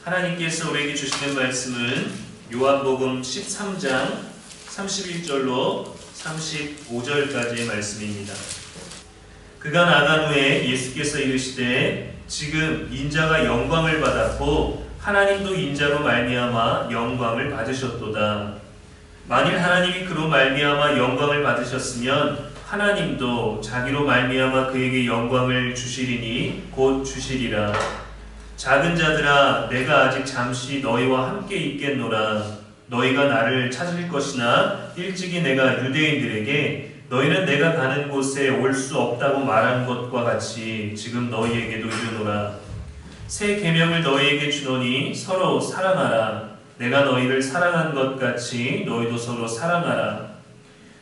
하나님께서 우리에게 주시는 말씀은 요한복음 13장 31절로 35절까지의 말씀입니다. 그가 나간 후에 예수께서 이르시되 지금 인자가 영광을 받았고 하나님도 인자로 말미암아 영광을 받으셨도다. 만일 하나님이 그로 말미암아 영광을 받으셨으면 하나님도 자기로 말미암아 그에게 영광을 주시리니 곧 주시리라. 작은 자들아, 내가 아직 잠시 너희와 함께 있겠노라. 너희가 나를 찾을 것이나 일찍이 내가 유대인들에게 너희는 내가 가는 곳에 올 수 없다고 말한 것과 같이 지금 너희에게도 이르노라. 새 계명을 너희에게 주노니 서로 사랑하라. 내가 너희를 사랑한 것 같이 너희도 서로 사랑하라.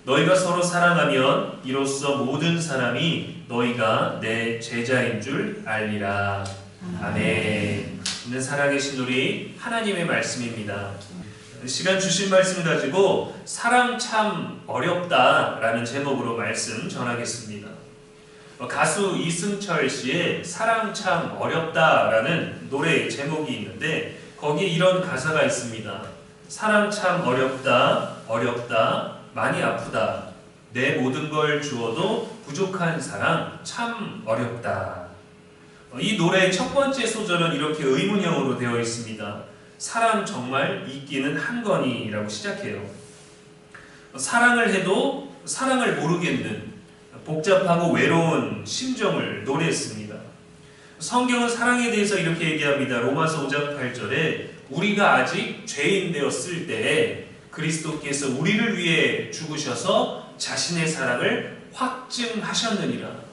너희가 서로 사랑하면 이로써 모든 사람이 너희가 내 제자인 줄 알리라. 아멘. 있는 살아계신 우리 하나님의 말씀입니다. 시간 주신 말씀 가지고 사랑 참 어렵다라는 제목으로 말씀 전하겠습니다. 가수 이승철 씨의 사랑 참 어렵다라는 노래 제목이 있는데 거기에 이런 가사가 있습니다. 사랑 참 어렵다, 어렵다, 많이 아프다. 내 모든 걸 주어도 부족한 사랑 참 어렵다. 이 노래의 첫 번째 소절은 이렇게 의문형으로 되어 있습니다. 사랑 정말 있기는 한 거니? 라고 시작해요. 사랑을 해도 사랑을 모르겠는 복잡하고 외로운 심정을 노래했습니다. 성경은 사랑에 대해서 이렇게 얘기합니다. 로마서 5장 8절에 우리가 아직 죄인 되었을 때에 그리스도께서 우리를 위해 죽으셔서 자신의 사랑을 확증하셨느니라.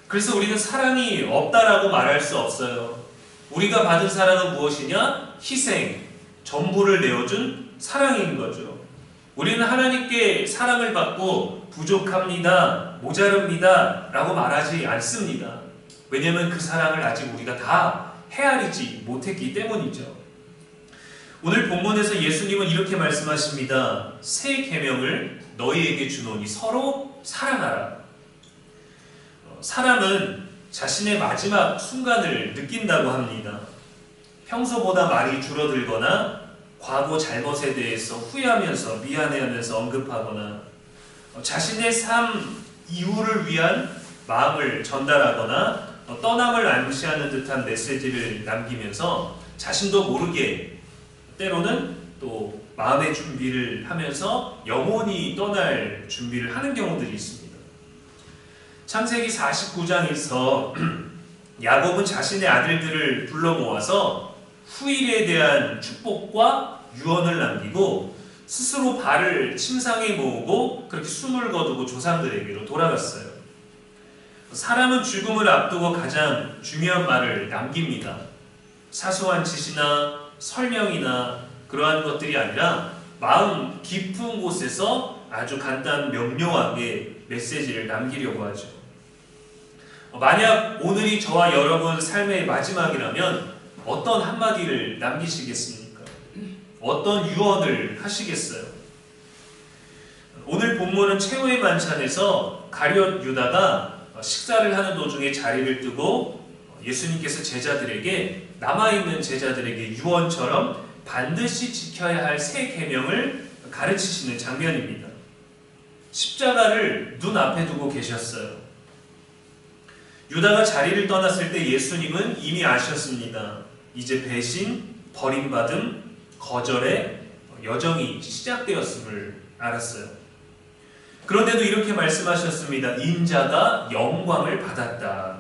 그래서 우리는 사랑이 없다라고 말할 수 없어요. 우리가 받은 사랑은 무엇이냐? 희생, 전부를 내어준 사랑인 거죠. 우리는 하나님께 사랑을 받고 부족합니다, 모자릅니다 라고 말하지 않습니다. 왜냐하면 그 사랑을 아직 우리가 다 헤아리지 못했기 때문이죠. 오늘 본문에서 예수님은 이렇게 말씀하십니다. 새 계명을 너희에게 주노니 서로 사랑하라. 사람은 자신의 마지막 순간을 느낀다고 합니다. 평소보다 말이 줄어들거나 과거 잘못에 대해서 후회하면서 미안해하면서 언급하거나 자신의 삶 이후를 위한 마음을 전달하거나 떠남을 암시하는 듯한 메시지를 남기면서 자신도 모르게 때로는 또 마음의 준비를 하면서 영원히 떠날 준비를 하는 경우들이 있습니다. 창세기 49장에서 야곱은 자신의 아들들을 불러 모아서 후일에 대한 축복과 유언을 남기고 스스로 발을 침상에 모으고 그렇게 숨을 거두고 조상들에게로 돌아갔어요. 사람은 죽음을 앞두고 가장 중요한 말을 남깁니다. 사소한 지시나 설명이나 그러한 것들이 아니라 마음 깊은 곳에서 아주 간단 명료하게 메시지를 남기려고 하죠. 만약 오늘이 저와 여러분 삶의 마지막이라면 어떤 한마디를 남기시겠습니까? 어떤 유언을 하시겠어요? 오늘 본문은 최후의 만찬에서 가룟 유다가 식사를 하는 도중에 자리를 뜨고 예수님께서 제자들에게 남아있는 제자들에게 유언처럼 반드시 지켜야 할 새 계명을 가르치시는 장면입니다. 십자가를 눈앞에 두고 계셨어요. 유다가 자리를 떠났을 때 예수님은 이미 아셨습니다. 이제 배신, 버림받음, 거절의 여정이 시작되었음을 알았어요. 그런데도 이렇게 말씀하셨습니다. 인자가 영광을 받았다.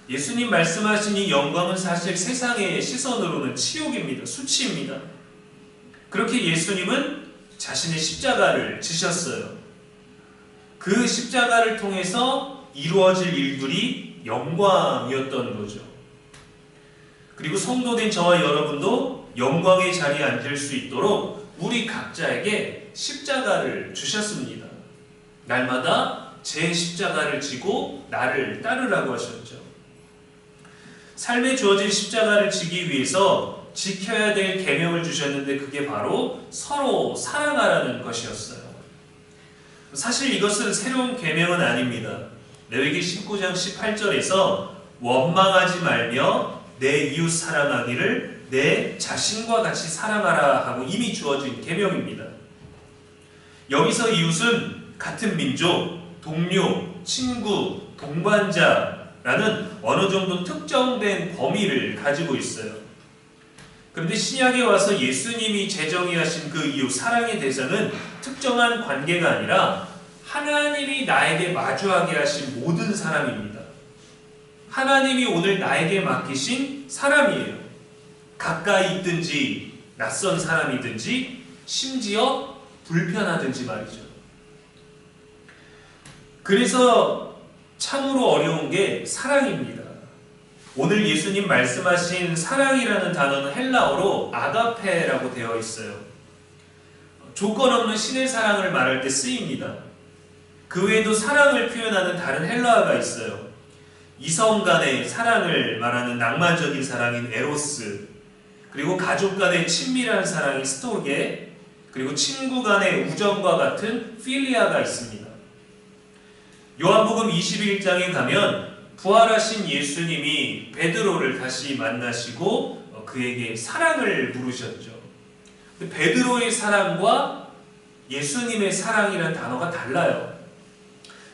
예수님 말씀하신 이 영광은 사실 세상의 시선으로는 치욕입니다. 수치입니다. 그렇게 예수님은 자신의 십자가를 지셨어요. 그 십자가를 통해서 이루어질 일들이 영광이었던 거죠. 그리고 성도된 저와 여러분도 영광의 자리에 앉을 수 있도록 우리 각자에게 십자가를 주셨습니다. 날마다 제 십자가를 지고 나를 따르라고 하셨죠. 삶에 주어진 십자가를 지기 위해서 지켜야 될 계명을 주셨는데 그게 바로 서로 사랑하라는 것이었어요. 사실 이것은 새로운 계명은 아닙니다. 레위기 19장 18절에서 원망하지 말며 내 이웃 사랑하기를 내 자신과 같이 사랑하라 하고 이미 주어진 계명입니다. 여기서 이웃은 같은 민족, 동료, 친구, 동반자라는 어느 정도 특정된 범위를 가지고 있어요. 그런데 신약에 와서 예수님이 제정이 하신 그 이웃 사랑의 대상은 특정한 관계가 아니라 하나님이 나에게 마주하게 하신 모든 사람입니다. 하나님이 오늘 나에게 맡기신 사람이에요. 가까이 있든지 낯선 사람이든지 심지어 불편하든지 말이죠. 그래서 참으로 어려운 게 사랑입니다. 오늘 예수님 말씀하신 사랑이라는 단어는 헬라어로 아가페라고 되어 있어요. 조건 없는 신의 사랑을 말할 때 쓰입니다. 그 외에도 사랑을 표현하는 다른 헬라어가 있어요. 이성 간의 사랑을 말하는 낭만적인 사랑인 에로스, 그리고 가족 간의 친밀한 사랑인 스토게, 그리고 친구 간의 우정과 같은 필리아가 있습니다. 요한복음 21장에 가면 부활하신 예수님이 베드로를 다시 만나시고 그에게 사랑을 물으셨죠. 베드로의 사랑과 예수님의 사랑이라는 단어가 달라요.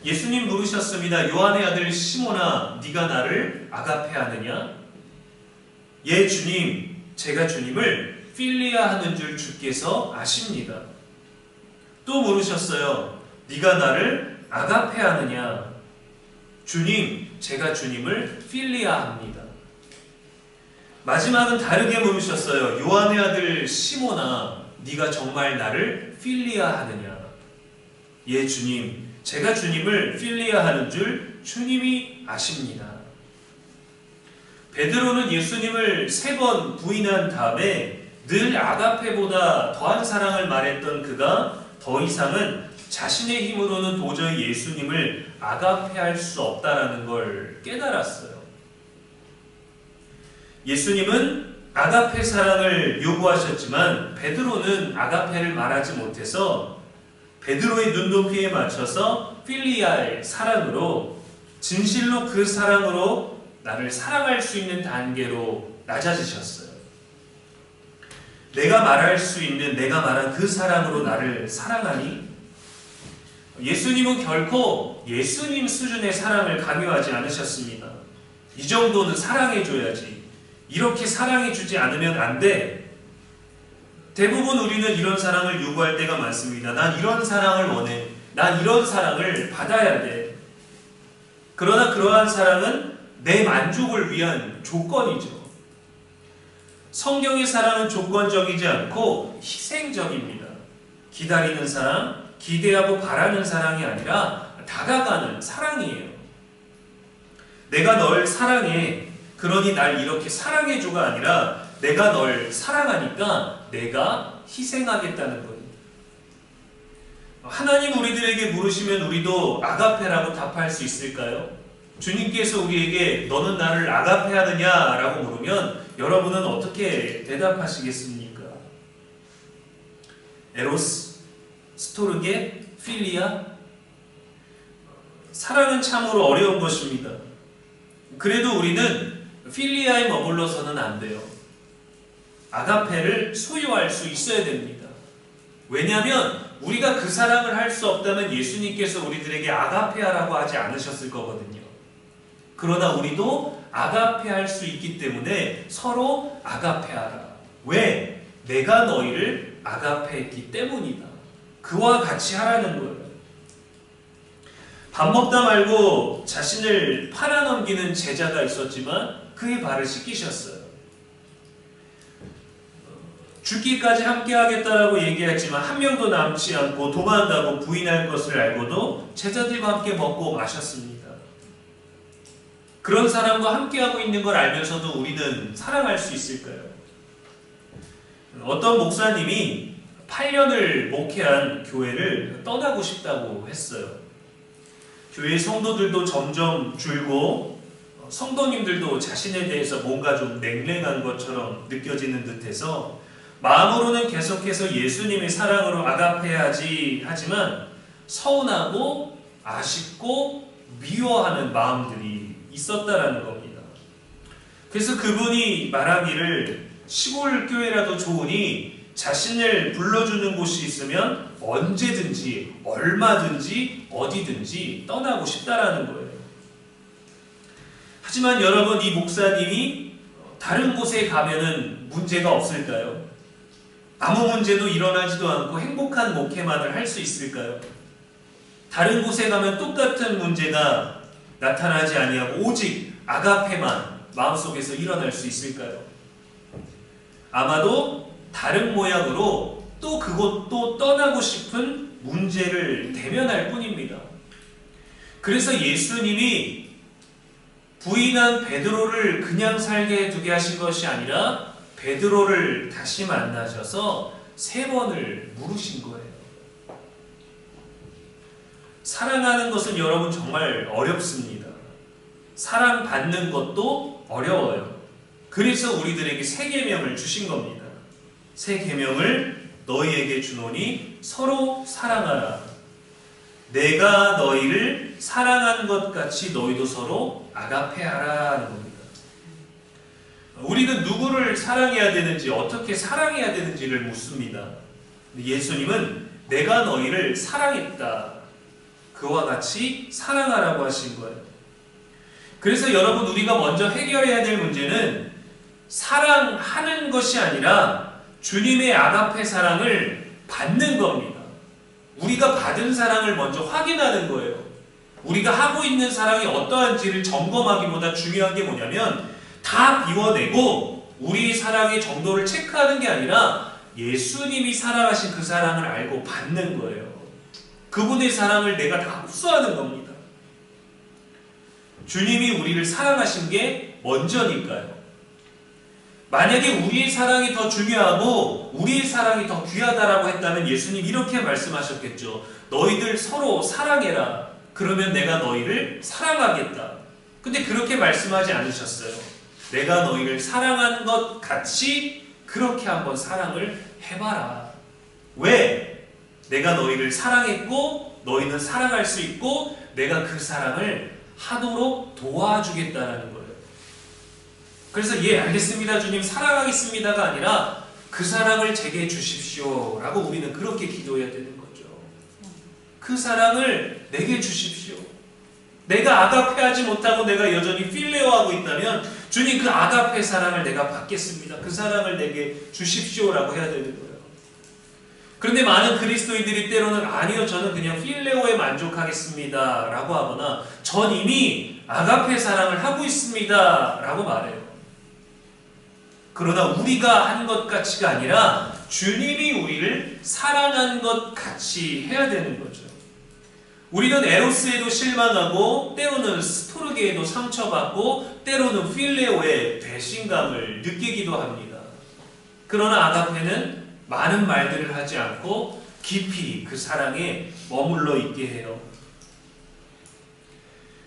예수님 물으셨습니다. 요한의 아들 시몬아, 네가 나를 아가페하느냐? 예 주님, 제가 주님을 필리아하는 줄 주께서 아십니다. 또 물으셨어요. 네가 나를 아가페하느냐? 주님, 제가 주님을 필리아합니다. 마지막은 다르게 물으셨어요. 요한의 아들 시몬아, 네가 정말 나를 필리아하느냐? 예 주님, 제가 주님을 필리아하는 줄 주님이 아십니다. 베드로는 예수님을 3번 부인한 다음에 늘 아가페보다 더한 사랑을 말했던 그가 더 이상은 자신의 힘으로는 도저히 예수님을 아가페할 수 없다는 걸 깨달았어요. 예수님은 아가페 사랑을 요구하셨지만 베드로는 아가페를 말하지 못해서 베드로의 눈높이에 맞춰서 필리아의 사랑으로, 진실로 그 사랑으로 나를 사랑할 수 있는 단계로 낮아지셨어요. 내가 말할 수 있는, 내가 말한 그 사랑으로 나를 사랑하니? 예수님은 결코 예수님 수준의 사랑을 강요하지 않으셨습니다. 이 정도는 사랑해줘야지. 이렇게 사랑해주지 않으면 안 돼. 대부분 우리는 이런 사랑을 요구할 때가 많습니다. 난 이런 사랑을 원해. 난 이런 사랑을 받아야 돼. 그러나 그러한 사랑은 내 만족을 위한 조건이죠. 성경의 사랑은 조건적이지 않고 희생적입니다. 기다리는 사랑, 기대하고 바라는 사랑이 아니라 다가가는 사랑이에요. 내가 널 사랑해. 그러니 날 이렇게 사랑해줘가 아니라 내가 널 사랑하니까 내가 희생하겠다는 거예요. 하나님 우리들에게 물으시면 우리도 아가페라고 답할 수 있을까요? 주님께서 우리에게 너는 나를 아가페하느냐? 라고 물으면 여러분은 어떻게 대답하시겠습니까? 에로스, 스토르게, 필리아? 사랑은 참으로 어려운 것입니다. 그래도 우리는 필리아에 머물러서는 안 돼요. 아가페를 소유할 수 있어야 됩니다. 왜냐하면 우리가 그 사랑을 할 수 없다면 예수님께서 우리들에게 아가페하라고 하지 않으셨을 거거든요. 그러나 우리도 아가페할 수 있기 때문에 서로 아가페하라. 왜? 내가 너희를 아가페했기 때문이다. 그와 같이 하라는 거예요. 밥 먹다 말고 자신을 팔아넘기는 제자가 있었지만 그의 발을 씻기셨어요. 죽기까지 함께 하겠다라고 얘기했지만 한 명도 남지 않고 도망가고 부인할 것을 알고도 제자들과 함께 먹고 마셨습니다. 그런 사람과 함께하고 있는 걸 알면서도 우리는 사랑할 수 있을까요? 어떤 목사님이 8년을 목회한 교회를 떠나고 싶다고 했어요. 교회 성도들도 점점 줄고 성도님들도 자신에 대해서 뭔가 좀 냉랭한 것처럼 느껴지는 듯해서 마음으로는 계속해서 예수님의 사랑으로 아가페하지 하지만 서운하고 아쉽고 미워하는 마음들이 있었다라는 겁니다. 그래서 그분이 말하기를 시골 교회라도 좋으니 자신을 불러주는 곳이 있으면 언제든지 얼마든지 어디든지 떠나고 싶다라는 거예요. 하지만 여러분, 이 목사님이 다른 곳에 가면은 문제가 없을까요? 아무 문제도 일어나지도 않고 행복한 목회만을 할 수 있을까요? 다른 곳에 가면 똑같은 문제가 나타나지 아니하고 오직 아가페만 마음속에서 일어날 수 있을까요? 아마도 다른 모양으로 또 그곳도 떠나고 싶은 문제를 대면할 뿐입니다. 그래서 예수님이 부인한 베드로를 그냥 살게 두게 하신 것이 아니라 베드로를 다시 만나셔서 3번을 물으신 거예요. 사랑하는 것은 여러분 정말 어렵습니다. 사랑받는 것도 어려워요. 그래서 우리들에게 3계명을 주신 겁니다. 3계명을 너희에게 주노니 서로 사랑하라. 내가 너희를 사랑한 것 같이 너희도 서로 아가페하라 하는 겁니다. 우리는 누구를 사랑해야 되는지, 어떻게 사랑해야 되는지를 묻습니다. 예수님은 내가 너희를 사랑했다, 그와 같이 사랑하라고 하신 거예요. 그래서 여러분, 우리가 먼저 해결해야 될 문제는 사랑하는 것이 아니라 주님의 아가페 사랑을 받는 겁니다. 우리가 받은 사랑을 먼저 확인하는 거예요. 우리가 하고 있는 사랑이 어떠한지를 점검하기보다 중요한 게 뭐냐면 다 비워내고 우리 사랑의 정도를 체크하는 게 아니라 예수님이 사랑하신 그 사랑을 알고 받는 거예요. 그분의 사랑을 내가 다 흡수하는 겁니다. 주님이 우리를 사랑하신 게 먼저니까요. 만약에 우리의 사랑이 더 중요하고 우리의 사랑이 더 귀하다라고 했다면 예수님 이렇게 말씀하셨겠죠. 너희들 서로 사랑해라. 그러면 내가 너희를 사랑하겠다. 근데 그렇게 말씀하지 않으셨어요. 내가 너희를 사랑한 것 같이 그렇게 한번 사랑을 해봐라. 왜? 내가 너희를 사랑했고 너희는 사랑할 수 있고 내가 그 사랑을 하도록 도와주겠다라는 거예요. 그래서 예, 알겠습니다 주님, 사랑하겠습니다가 아니라 그 사랑을 제게 주십시오 라고 우리는 그렇게 기도해야 되는 거죠. 그 사랑을 내게 주십시오. 내가 아가페하지 못하고 내가 여전히 필레오하고 있다면 주님, 그 아가페 사랑을 내가 받겠습니다. 그 사랑을 내게 주십시오 라고 해야 되는 거예요. 그런데 많은 그리스도인들이 때로는 아니요, 저는 그냥 필레오에 만족하겠습니다 라고 하거나 전 이미 아가페 사랑을 하고 있습니다 라고 말해요. 그러나 우리가 한 것 같이가 아니라 주님이 우리를 사랑한 것 같이 해야 되는 거죠. 우리는 에로스에도 실망하고 때로는 스토르게에도 상처받고 때로는 필레오의 배신감을 느끼기도 합니다. 그러나 아가페는 많은 말들을 하지 않고 깊이 그 사랑에 머물러 있게 해요.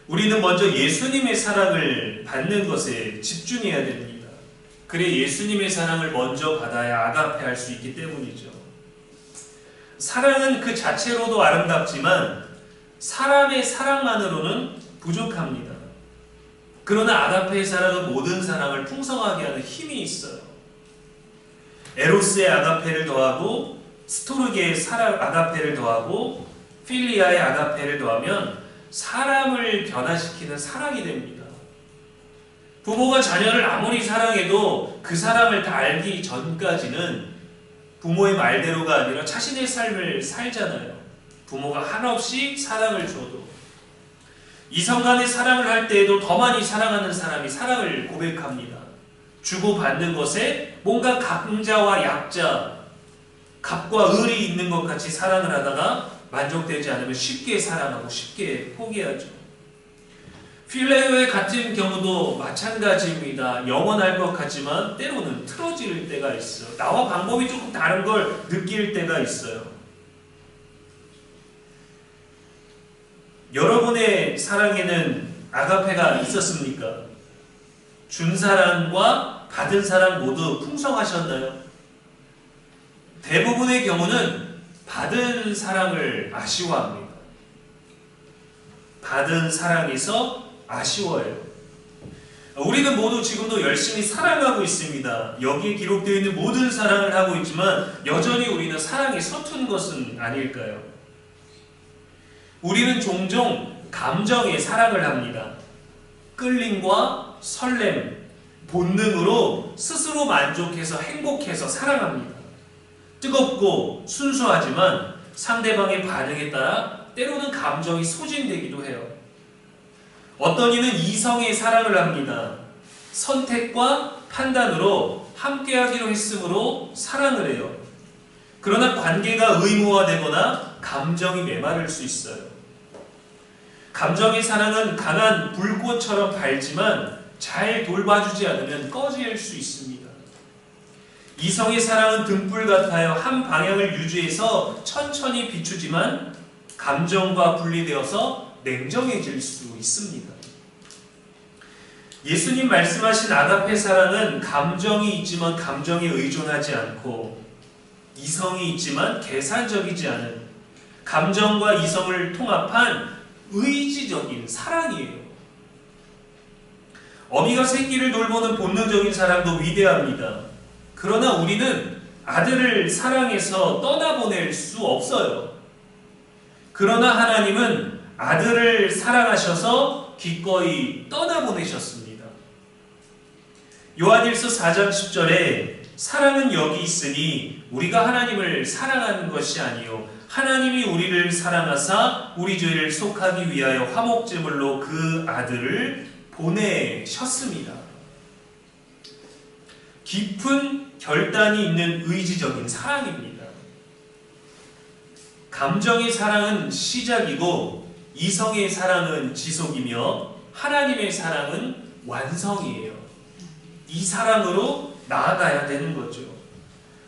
우리는 먼저 예수님의 사랑을 받는 것에 집중해야 됩니다. 그래 예수님의 사랑을 먼저 받아야 아가페할 수 있기 때문이죠. 사랑은 그 자체로도 아름답지만 사람의 사랑만으로는 부족합니다. 그러나 아가페의 사랑은 모든 사랑을 풍성하게 하는 힘이 있어요. 에로스의 아가페를 더하고 스토르게의 아가페를 더하고 필리아의 아가페를 더하면 사람을 변화시키는 사랑이 됩니다. 부모가 자녀를 아무리 사랑해도 그 사람을 다 알기 전까지는 부모의 말대로가 아니라 자신의 삶을 살잖아요. 부모가 한없이 사랑을 줘도. 이성 간의 사랑을 할 때에도 더 많이 사랑하는 사람이 사랑을 고백합니다. 주고받는 것에 뭔가 강자와 약자, 갑과 을이 있는 것 같이 사랑을 하다가 만족되지 않으면 쉽게 사랑하고 쉽게 포기하죠. 필레오의 같은 경우도 마찬가지입니다. 영원할 것 같지만 때로는 틀어질 때가 있어요. 나와 방법이 조금 다른 걸 느낄 때가 있어요. 여러분의 사랑에는 아가페가 있었습니까? 준 사랑과 받은 사랑 모두 풍성하셨나요? 대부분의 경우는 받은 사랑을 아쉬워합니다. 받은 사랑에서 아쉬워요. 우리는 모두 지금도 열심히 사랑하고 있습니다. 여기에 기록되어 있는 모든 사랑을 하고 있지만 여전히 우리는 사랑이 서툰 것은 아닐까요? 우리는 종종 감정에 사랑을 합니다. 끌림과 설렘, 본능으로 스스로 만족해서 행복해서 사랑합니다. 뜨겁고 순수하지만 상대방의 반응에 따라 때로는 감정이 소진되기도 해요. 어떤 이는 이성의 사랑을 합니다. 선택과 판단으로 함께하기로 했으므로 사랑을 해요. 그러나 관계가 의무화되거나 감정이 메마를 수 있어요. 감정의 사랑은 강한 불꽃처럼 밝지만 잘 돌봐주지 않으면 꺼질 수 있습니다. 이성의 사랑은 등불 같아요. 한 방향을 유지해서 천천히 비추지만 감정과 분리되어서 냉정해질 수 있습니다. 예수님 말씀하신 아가페 사랑은 감정이 있지만 감정에 의존하지 않고 이성이 있지만 계산적이지 않은 감정과 이성을 통합한 의지적인 사랑이에요. 어미가 새끼를 돌보는 본능적인 사랑도 위대합니다. 그러나 우리는 아들을 사랑해서 떠나보낼 수 없어요. 그러나 하나님은 아들을 사랑하셔서 기꺼이 떠나보내셨습니다. 요한일서 4장 10절에 사랑은 여기 있으니 우리가 하나님을 사랑하는 것이 아니요 하나님이 우리를 사랑하사 우리 죄를 속하기 위하여 화목제물로 그 아들을 보내셨습니다. 깊은 결단이 있는 의지적인 사랑입니다. 감정의 사랑은 시작이고 이성의 사랑은 지속이며 하나님의 사랑은 완성이에요. 이 사랑으로 나아가야 되는 거죠.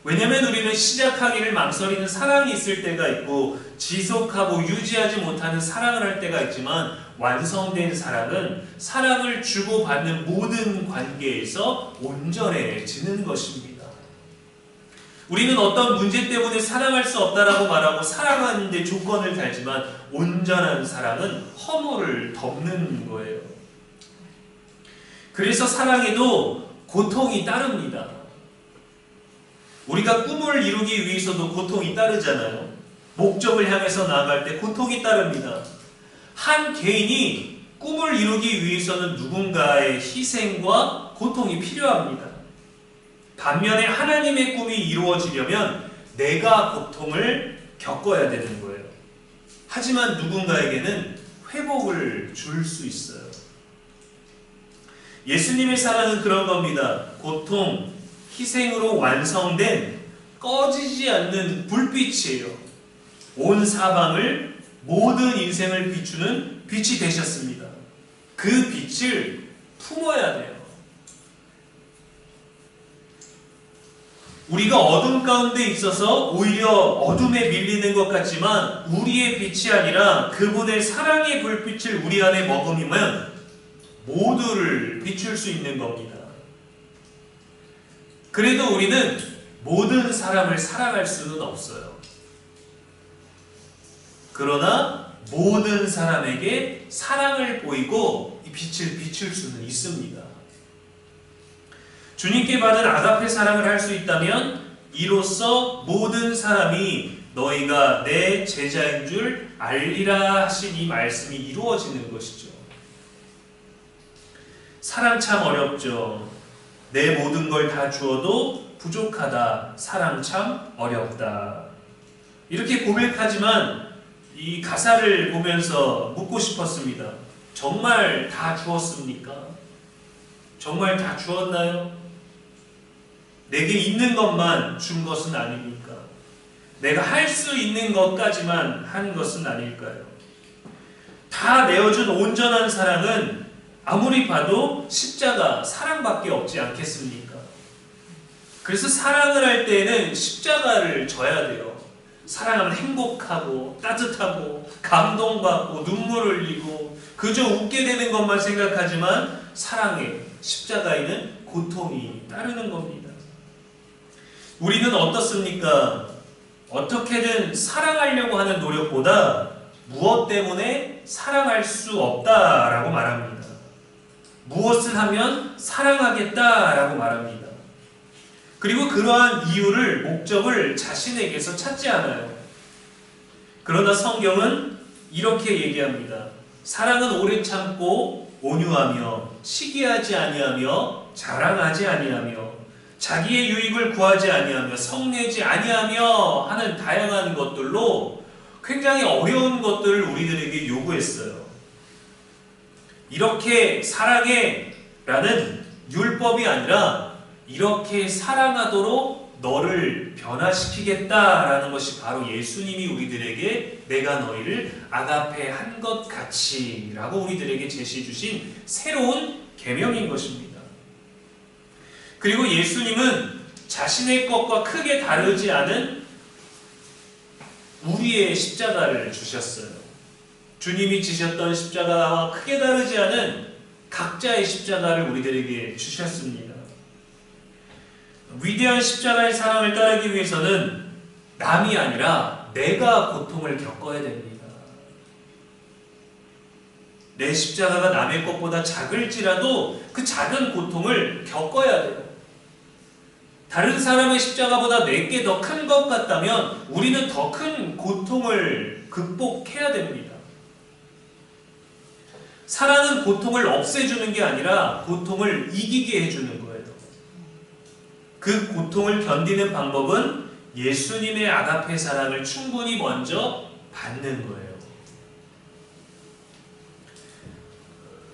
왜냐하면 우리는 시작하기를 망설이는 사랑이 있을 때가 있고 지속하고 유지하지 못하는 사랑을 할 때가 있지만 완성된 사랑은 사랑을 주고받는 모든 관계에서 온전해지는 것입니다. 우리는 어떤 문제 때문에 사랑할 수 없다라고 말하고 사랑하는데 조건을 달지만 온전한 사랑은 허물을 덮는 거예요. 그래서 사랑에도 고통이 따릅니다. 우리가 꿈을 이루기 위해서도 고통이 따르잖아요. 목적을 향해서 나아갈 때 고통이 따릅니다. 한 개인이 꿈을 이루기 위해서는 누군가의 희생과 고통이 필요합니다. 반면에 하나님의 꿈이 이루어지려면 내가 고통을 겪어야 되는 거예요. 하지만 누군가에게는 회복을 줄 수 있어요. 예수님의 사랑은 그런 겁니다. 고통, 희생으로 완성된 꺼지지 않는 불빛이에요. 온 사방을 모든 인생을 비추는 빛이 되셨습니다. 그 빛을 품어야 돼요. 우리가 어둠 가운데 있어서 오히려 어둠에 밀리는 것 같지만 우리의 빛이 아니라 그분의 사랑의 불빛을 우리 안에 머금으면 모두를 비출 수 있는 겁니다. 그래도 우리는 모든 사람을 사랑할 수는 없어요. 그러나 모든 사람에게 사랑을 보이고 이 빛을 비출 수는 있습니다. 주님께 받은 아가페 사랑을 할 수 있다면 이로써 모든 사람이 너희가 내 제자인 줄 알리라 하신 이 말씀이 이루어지는 것이죠. 사랑 참 어렵죠. 내 모든 걸 다 주어도 부족하다. 사랑 참 어렵다. 이렇게 고백하지만 이 가사를 보면서 묻고 싶었습니다. 정말 다 주었습니까? 정말 다 주었나요? 내게 있는 것만 준 것은 아닙니까? 내가 할 수 있는 것까지만 한 것은 아닐까요? 다 내어준 온전한 사랑은 아무리 봐도 십자가 사랑밖에 없지 않겠습니까? 그래서 사랑을 할 때에는 십자가를 져야 돼요. 사랑하면 행복하고 따뜻하고 감동받고 눈물을 흘리고 그저 웃게 되는 것만 생각하지만 사랑에 십자가에는 고통이 따르는 겁니다. 우리는 어떻습니까? 어떻게든 사랑하려고 하는 노력보다 무엇 때문에 사랑할 수 없다라고 말합니다. 무엇을 하면 사랑하겠다라고 말합니다. 그리고 그러한 이유를, 목적을 자신에게서 찾지 않아요. 그러나 성경은 이렇게 얘기합니다. 사랑은 오래 참고 온유하며 시기하지 아니하며 자랑하지 아니하며 자기의 유익을 구하지 아니하며 성내지 아니하며 하는 다양한 것들로 굉장히 어려운 것들을 우리들에게 요구했어요. 이렇게 사랑해 라는 율법이 아니라 이렇게 사랑하도록 너를 변화시키겠다라는 것이 바로 예수님이 우리들에게 내가 너희를 아가페 한 것 같이 라고 우리들에게 제시해 주신 새로운 계명인 것입니다. 그리고 예수님은 자신의 것과 크게 다르지 않은 우리의 십자가를 주셨어요. 주님이 지셨던 십자가와 크게 다르지 않은 각자의 십자가를 우리들에게 주셨습니다. 위대한 십자가의 사랑을 따르기 위해서는 남이 아니라 내가 고통을 겪어야 됩니다. 내 십자가가 남의 것보다 작을지라도 그 작은 고통을 겪어야 돼요. 다른 사람의 십자가보다 내게 더 큰 것 같다면 우리는 더 큰 고통을 극복해야 됩니다. 사랑은 고통을 없애주는 게 아니라 고통을 이기게 해주는 거예요. 그 고통을 견디는 방법은 예수님의 아가페 사랑을 충분히 먼저 받는 거예요.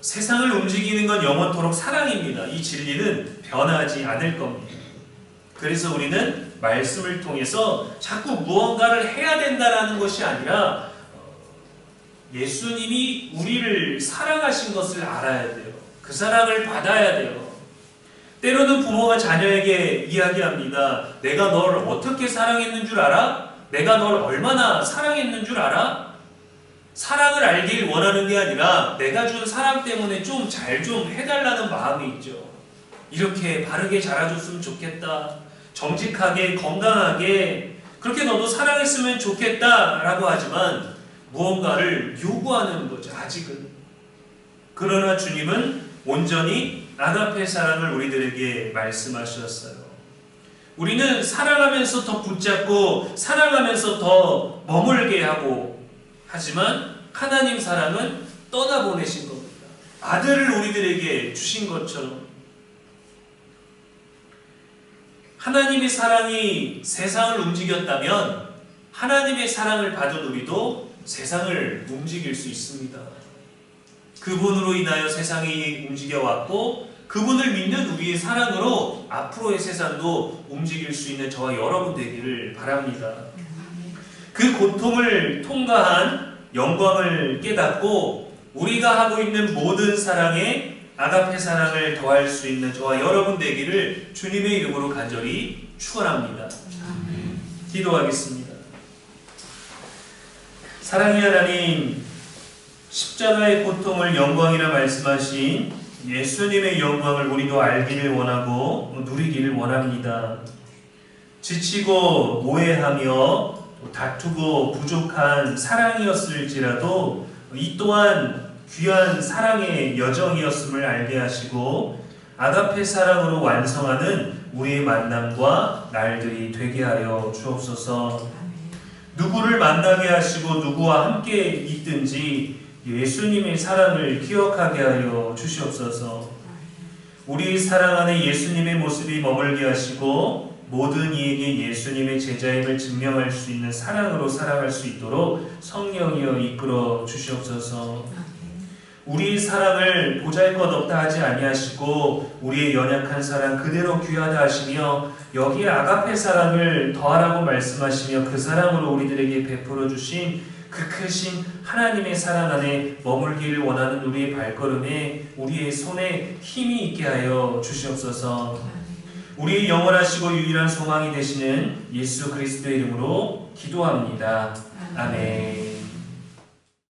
세상을 움직이는 건 영원토록 사랑입니다. 이 진리는 변하지 않을 겁니다. 그래서 우리는 말씀을 통해서 자꾸 무언가를 해야 된다는 것이 아니라 예수님이 우리를 사랑하신 것을 알아야 돼요. 그 사랑을 받아야 돼요. 때로는 부모가 자녀에게 이야기합니다. 내가 널 어떻게 사랑했는 줄 알아? 내가 널 얼마나 사랑했는 줄 알아? 사랑을 알길 원하는 게 아니라 내가 준 사랑 때문에 좀 잘 좀 해달라는 마음이 있죠. 이렇게 바르게 자라줬으면 좋겠다. 정직하게 건강하게 그렇게 너도 사랑했으면 좋겠다라고 하지만 무언가를 요구하는 거죠. 아직은. 그러나 주님은 온전히 아가페 사랑을 우리들에게 말씀하셨어요. 우리는 사랑하면서 더 붙잡고 사랑하면서 더 머물게 하고 하지만 하나님 사랑은 떠나보내신 겁니다. 아들을 우리들에게 주신 것처럼 하나님의 사랑이 세상을 움직였다면 하나님의 사랑을 받은 우리도 세상을 움직일 수 있습니다. 그분으로 인하여 세상이 움직여왔고 그분을 믿는 우리의 사랑으로 앞으로의 세상도 움직일 수 있는 저와 여러분 되기를 바랍니다. 그 고통을 통과한 영광을 깨닫고 우리가 하고 있는 모든 사랑에 아가페 사랑을 더할 수 있는 저와 여러분 되기를 주님의 이름으로 간절히 축원합니다. 기도하겠습니다. 사랑의 하나님, 십자가의 고통을 영광이라 말씀하신 예수님의 영광을 우리도 알기를 원하고 누리기를 원합니다. 지치고 모해하며 다투고 부족한 사랑이었을지라도 이 또한 귀한 사랑의 여정이었음을 알게 하시고 아가페 사랑으로 완성하는 우리의 만남과 날들이 되게 하려 주옵소서. 누구를 만나게 하시고 누구와 함께 있든지 예수님의 사랑을 기억하게 하여 주시옵소서. 우리 사랑 안에 예수님의 모습이 머물게 하시고 모든 이에게 예수님의 제자임을 증명할 수 있는 사랑으로 살아갈 수 있도록 성령이여 이끌어 주시옵소서. 우리의 사랑을 보잘것없다 하지 아니하시고 우리의 연약한 사랑 그대로 귀하다 하시며 여기에 아가페 사랑을 더하라고 말씀하시며 그 사랑으로 우리들에게 베풀어 주신 그 크신 하나님의 사랑 안에 머물기를 원하는 우리의 발걸음에 우리의 손에 힘이 있게 하여 주시옵소서. 우리의 영원하시고 유일한 소망이 되시는 예수 그리스도의 이름으로 기도합니다. 아멘.